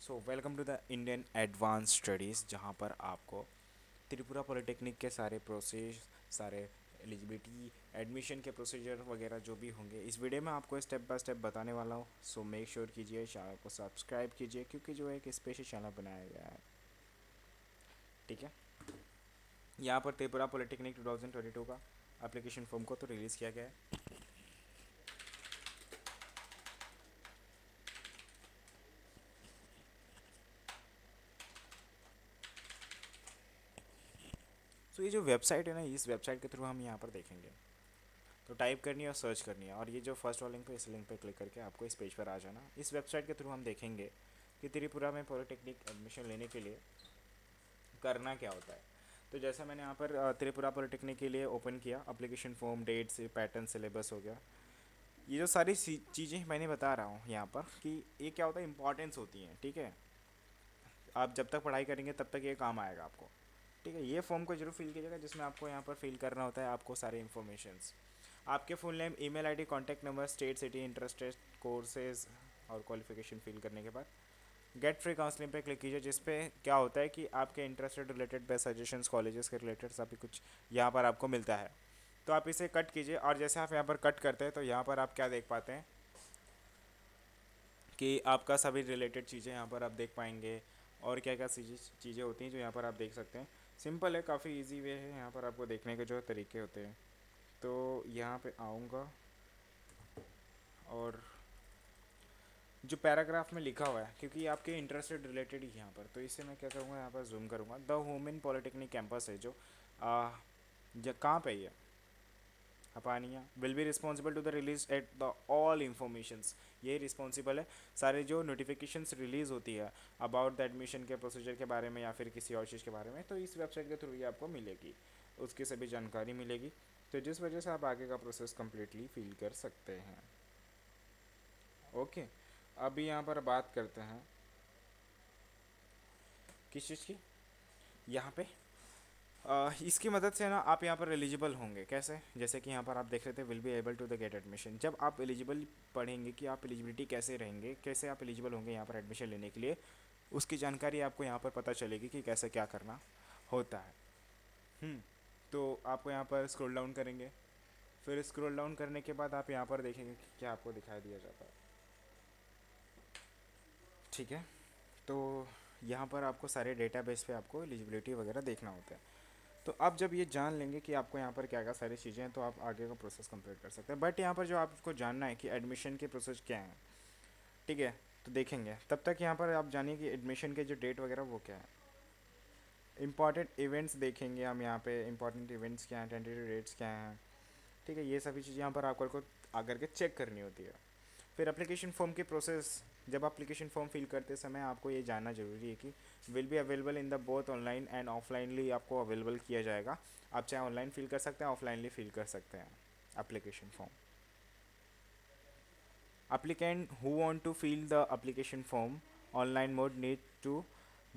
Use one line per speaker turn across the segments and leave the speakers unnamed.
So welcome to the Indian advance studies, जहाँ पर आपको त्रिपुरा पॉलिटेक्निक के सारे प्रोसेस, सारे एलिजिबिलिटी, एडमिशन के प्रोसीजर वगैरह जो भी होंगे इस वीडियो में आपको स्टेप बाय स्टेप बताने वाला हूँ। सो मेक श्योर कीजिए, चैनल को सब्सक्राइब कीजिए, क्योंकि जो है एक स्पेशल चैनल बनाया गया है। ठीक है, यहाँ पर त्रिपुरा पॉलिटेक्निक 2022 का एप्लीकेशन फॉर्म को तो रिलीज़ किया गया है। सो ये जो वेबसाइट है ना, इस वेबसाइट के थ्रू हम यहाँ पर देखेंगे। तो टाइप करनी है और सर्च करनी है, और ये जो फर्स्ट वाला लिंक पे, इस लिंक पे क्लिक करके आपको इस पेज पर आ जाना। इस वेबसाइट के थ्रू हम देखेंगे कि त्रिपुरा में पॉलिटेक्निक एडमिशन लेने के लिए करना क्या होता है। तो जैसा मैंने यहाँ पर त्रिपुरा पॉलिटेक्निक के लिए ओपन किया, application form, dates, pattern, syllabus हो गया। ये जो सारी चीज़ें मैंने बता रहा हूँ यहाँ पर कि ये क्या होता है, इंपॉर्टेंस होती हैं। ठीक है, आप जब तक पढ़ाई करेंगे तब तक ये काम आएगा आपको। ठीक है, ये फॉर्म को जरूर फिल कीजिएगा, जिसमें आपको यहाँ पर फिल करना होता है आपको सारे इन्फॉर्मेशंस, आपके full name, email ID, contact number, state, city, interested, courses और क्वालिफिकेशन फिल करने के बाद गेट फ्री काउंसलिंग पे क्लिक कीजिए, जिस पे क्या होता है कि आपके interested related best suggestions, colleges के रिलेटेड सभी कुछ यहाँ पर आपको मिलता है। तो आप इसे कट कीजिए, और जैसे आप यहाँ पर कट करते हैं तो यहाँ पर आप क्या देख पाते हैं कि आपका सभी रिलेटेड चीज़ें यहाँ पर आप देख पाएंगे, और क्या क्या चीज़ें होती हैं जो यहाँ पर आप देख सकते हैं। सिंपल है, काफ़ी इजी वे है यहाँ पर आपको देखने के जो तरीके होते हैं। तो यहाँ पे आऊँगा, और जो पैराग्राफ में लिखा हुआ है, क्योंकि आपके इंटरेस्टेड रिलेटेड ही यहाँ पर, तो इससे मैं क्या करूँगा, यहाँ पर जूम करूँगा। द वुमेन पॉलिटेक्निक कैंपस है जो कहाँ पे है, हपानिया, will be responsible to the release at the all informations. ये रिस्पॉन्सिबल है सारे जो नोटिफिकेशंस रिलीज़ होती है अबाउट द एडमिशन के प्रोसीजर के बारे में या फिर किसी और चीज़ के बारे में, तो इस वेबसाइट के थ्रू ये आपको मिलेगी, उसकी सभी जानकारी मिलेगी। तो जिस वजह से आप आगे का प्रोसेस कम्प्लीटली फील कर सकते हैं। ओके, अभी यहाँ पर बात करते हैं किस चीज़ की, यहाँ पे इसकी मदद से ना आप यहाँ पर एलिजिबल होंगे। कैसे, जैसे कि यहाँ पर आप देख रहे थे, will be able to the get admission. जब आप एलिजिबल पढ़ेंगे कि आप एलिजिबिलिटी कैसे रहेंगे, कैसे आप एलिजिबल होंगे यहाँ पर एडमिशन लेने के लिए, उसकी जानकारी आपको यहाँ पर पता चलेगी कि कैसे क्या करना होता है। तो आपको यहाँ पर स्क्रॉल डाउन करेंगे, फिर स्क्रॉल डाउन करने के बाद आप यहाँ पर देखेंगे कि क्या आपको दिखाई दिया जाता है। ठीक है, तो यहाँ पर आपको सारे डेटाबेस पे आपको एलिजिबिलिटी वगैरह देखना होता है। तो आप जब ये जान लेंगे कि आपको यहाँ पर क्या क्या सारी चीज़ें हैं, तो आप आगे का प्रोसेस कंप्लीट कर सकते हैं। बट यहाँ पर जो आपको जानना है कि एडमिशन के प्रोसेस क्या है, ठीक है, तो देखेंगे। तब तक यहाँ पर आप जानिए कि एडमिशन के जो डेट वगैरह वो क्या है। इंपॉर्टेंट इवेंट्स देखेंगे हम यहाँ पे, इंपॉर्टेंट इवेंट्स क्या हैं, टेंटेटिव डेट्स क्या हैं। ठीक है, ये सभी चीज़ें यहाँ पर आपको आकर के चेक करनी होती है। फिर एप्लीकेशन फॉर्म की प्रोसेस, जब एप्लीकेशन फॉर्म फिल करते समय आपको ये जानना जरूरी है कि will be available in the both online and offlinely, आपको अवेलेबल किया जाएगा। आप चाहे ऑनलाइन फिल कर सकते हैं, ऑफलाइनली फिल कर सकते हैं application form. Applicant who want to fill the application form online mode need to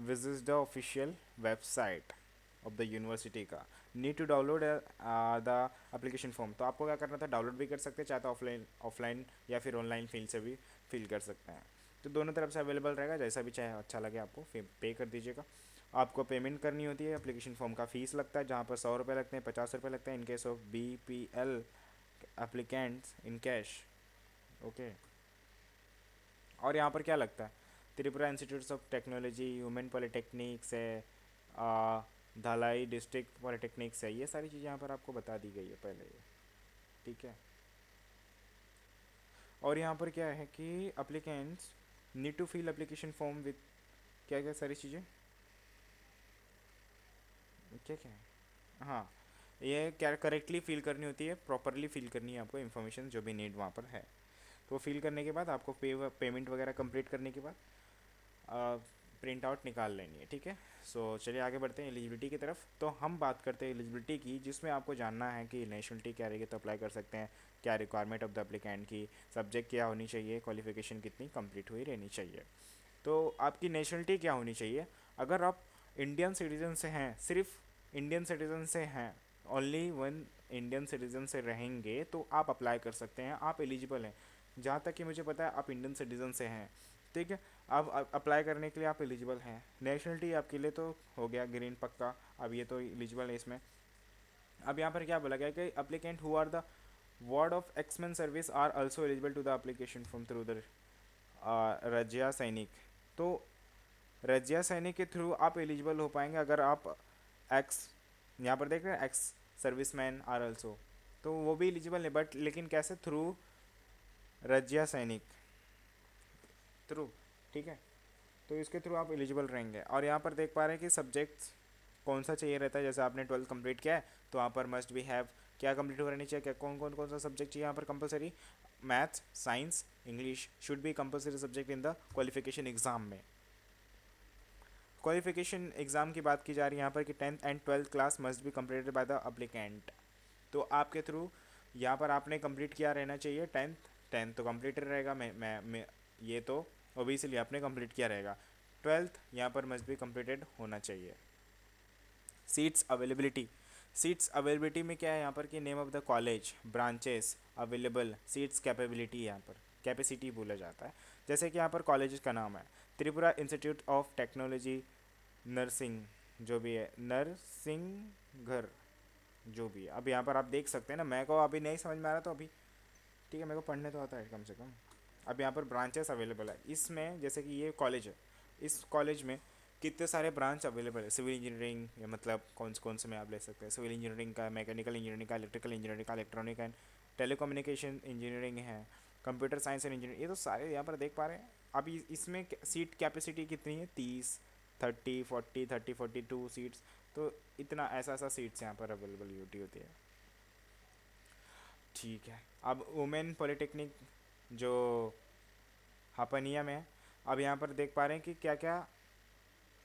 visit the official website of the university का, need to download the application form. तो आपको क्या करना था, डाउनलोड भी कर सकते हैं, चाहे तो ऑफलाइन ऑफलाइन या फिर ऑनलाइन फिल से भी फिल कर सकते हैं। तो दोनों तरफ से अवेलेबल रहेगा, जैसा भी चाहे अच्छा लगे आपको फिर पे कर दीजिएगा। आपको पेमेंट करनी होती है, एप्लीकेशन फॉर्म का फ़ीस लगता है, जहाँ पर 100 रुपये लगते हैं, 50 रुपये लगते हैं in case of BPL applicants in cash. Okay, और यहाँ पर क्या लगता है, Tripura institute of technology, human polytechnics है, धलाई डिस्ट्रिक्ट पॉलिटेक्निक्स है, ये सारी चीज़ें यहाँ पर आपको बता दी गई है पहले ये। ठीक है, और यहाँ पर क्या है कि applicants need to fill application form with क्या क्या सारी चीज़ें, क्या क्या है, हाँ, ये क्या करेक्टली फिल करनी होती है, प्रॉपरली फिल करनी है आपको इन्फॉर्मेशन जो भी नीड वहाँ पर है। तो फिल करने के बाद आपको पेमेंट वगैरह कंप्लीट करने के बाद प्रिंट आउट निकाल लेनी है। ठीक है, सो चलिए आगे बढ़ते हैं एलिजिबिलिटी की तरफ। तो हम बात करते हैं एलिजिबिलिटी की, जिसमें आपको जानना है कि नेशनलिटी क्या रहेगी तो अप्लाई कर सकते हैं, क्या रिक्वायरमेंट ऑफ द अप्लीकेंट की, सब्जेक्ट क्या होनी चाहिए, क्वालिफिकेशन कितनी कंप्लीट हुई रहनी चाहिए। तो आपकी नेशनलिटी क्या होनी चाहिए, अगर आप इंडियन सिटीजन से हैं, सिर्फ इंडियन सिटीजन से हैं, ओनली वन इंडियन सिटीजन से रहेंगे तो आप अप्लाई कर सकते हैं, आप एलिजिबल हैं। जहाँ तक कि मुझे पता है आप इंडियन सिटीजन से हैं, ठीक है। अब अप्लाई करने के लिए आप एलिजिबल हैं। नेशनलिटी आपके लिए तो हो गया ग्रीन पक्का, अब ये तो एलिजिबल है इसमें। अब यहाँ पर क्या बोला गया कि applicant who are the ward of exmen service are also eligible to the application form through the Rajya Sainik. तो रजिया सैनिक के थ्रू आप एलिजिबल हो पाएंगे अगर आप एक्स, यहाँ पर देख रहे हैं ex service man are also, तो वो भी एलिजिबल है, बट लेकिन कैसे, थ्रू रजिया सैनिक थ्रू, ठीक है। तो इसके थ्रू आप एलिजिबल रहेंगे। और यहाँ पर देख पा रहे हैं कि सब्जेक्ट्स कौन सा चाहिए रहता है। जैसे आपने 12th कंप्लीट किया है तो वहाँ पर मस्ट बी हैव क्या कंप्लीट करनी चाहिए, क्या कौन सा सब्जेक्ट चाहिए यहाँ पर compulsory, maths, science, English should be compulsory subject in the qualification exam में। क्वालिफिकेशन एग्जाम की बात की जा रही है यहाँ पर कि 10th and 12th class must be completed by the applicant. तो आपके थ्रू यहाँ पर आपने कंप्लीट किया रहना चाहिए 10th तो कंप्लीटेड रहेगा। मैं ये तो ओबियसली आपने कंप्लीट किया रहेगा। 12th यहाँ पर मस्ट बी कंप्लीटेड होना चाहिए। सीट्स अवेलेबिलिटी, सीट्स अवेलेबिलिटी में क्या है यहाँ पर कि name of the college, branches, available seats, capability, यहाँ पर कैपेसिटी बोला जाता है। जैसे कि यहाँ पर कॉलेज का नाम है Tripura institute of technology nursing, जो भी है नरसिंह घर, जो भी है। अब यहाँ पर आप देख सकते हैं ना, मैं को अभी नहीं समझ में आ रहा तो अभी ठीक है, मेरे को पढ़ने तो आता है कम से कम। अब यहाँ पर ब्रांचेस अवेलेबल है इसमें, जैसे कि ये कॉलेज है, इस कॉलेज में कितने सारे ब्रांच अवेलेबल है। सिविल इंजीनियरिंग, या मतलब कौन से में आप ले सकते हैं, सिविल इंजीनियरिंग का, मैकेनिकल इंजीनियरिंग का, इलेक्ट्रिकल इंजीनियरिंग का, इलेक्ट्रॉनिक एंड टेलीकम्युनिकेशन इंजीनियरिंग है, कंप्यूटर साइंस एंड इंजीनियरिंग, ये तो सारे यहाँ पर देख पा रहे हैं। अब इसमें सीट कैपेसिटी कितनी है, 30, 30, 40, 30, 42 सीट्स, तो इतना ऐसा सीट्स यहाँ पर अवेलेबिलिटी होती है। ठीक है। अब वुमेन पॉलिटेक्निक जो हापनिया में है, अब यहाँ पर देख पा रहे हैं कि क्या क्या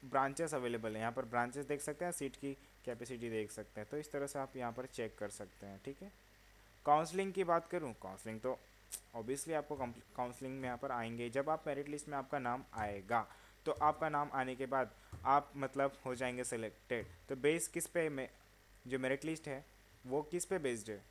ब्रांचेस अवेलेबल है। यहाँ पर ब्रांचेस देख सकते हैं, सीट की कैपेसिटी देख सकते हैं, तो इस तरह से आप यहाँ पर चेक कर सकते हैं। ठीक है। काउंसलिंग की बात करूँ, काउंसलिंग तो ऑब्वियसली आपको काउंसलिंग में यहाँ पर आएंगे। जब आप मेरिट लिस्ट में आपका नाम आएगा तो आपका नाम आने के बाद आप मतलब हो जाएंगे सिलेक्टेड। तो बेस किस पे में, जो मेरिट लिस्ट है वो किस पे बेस्ड है,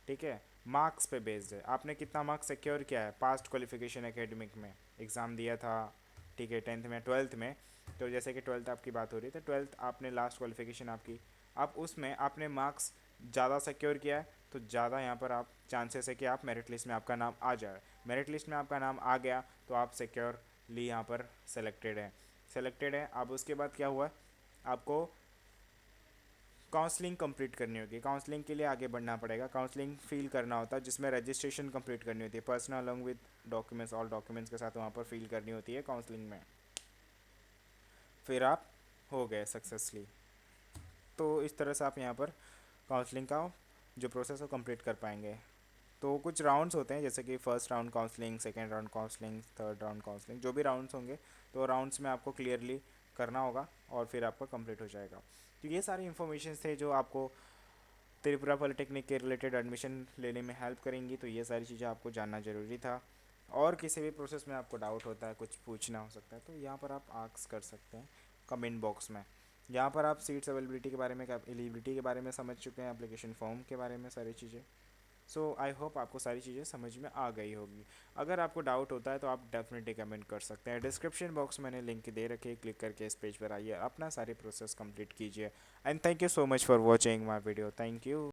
ठीक है, मार्क्स पे बेस्ड है। आपने कितना मार्क्स सिक्योर किया है, पास्ट क्वालिफिकेशन एकेडमिक में एग्ज़ाम दिया था, ठीक है, 10th में 12th में। तो जैसे कि 12th आपकी बात हो रही है, तो 12th आपने लास्ट क्वालिफिकेशन आपकी, अब उसमें आपने मार्क्स ज़्यादा सिक्योर किया है तो ज़्यादा यहाँ पर आप चांसेस है कि आप मेरिट लिस्ट में आपका नाम आ जाए। मेरिट लिस्ट में आपका नाम आ गया तो आप सिक्योरली यहाँ पर सेलेक्टेड है। अब उसके बाद क्या हुआ, आपको काउंसलिंग कंप्लीट करनी होगी। काउंसलिंग के लिए आगे बढ़ना पड़ेगा, काउंसलिंग फिल करना होता है जिसमें रजिस्ट्रेशन कंप्लीट करनी होती है, personal along with documents, all documents के साथ वहाँ पर फिल करनी होती है काउंसलिंग में। फिर आप हो गए सक्सेसफुली। तो इस तरह से आप यहाँ पर काउंसलिंग का जो प्रोसेस है कंप्लीट कर पाएंगे। तो कुछ राउंड्स होते हैं, जैसे कि first round counselling, second round counselling, third round counselling, जो भी राउंड्स होंगे तो राउंड्स में आपको क्लियरली करना होगा और फिर आपका कंप्लीट हो जाएगा। तो ये सारी इन्फॉर्मेशन थे जो आपको त्रिपुरा पॉलिटेक्निक के रिलेटेड एडमिशन लेने में हेल्प करेंगी। तो ये सारी चीज़ें आपको जानना ज़रूरी था। और किसी भी प्रोसेस में आपको डाउट होता है, कुछ पूछना हो सकता है, तो यहाँ पर आप आस्क कर सकते हैं कमेंट बॉक्स में। यहाँ पर आप सीट्स अवेलेबिलिटी के बारे में, एलिजिबिलिटी के बारे में समझ चुके हैं, एप्लीकेशन फॉर्म के बारे में सारी चीज़ें। सो आई होप आपको सारी चीज़ें समझ में आ गई होगी। अगर आपको डाउट होता है तो आप डेफिनेटली कमेंट कर सकते हैं। डिस्क्रिप्शन बॉक्स में मैंने लिंक दे रखी है, क्लिक करके इस पेज पर आइए, अपना सारी प्रोसेस कंप्लीट कीजिए। And thank you so much for watching my video. Thank you.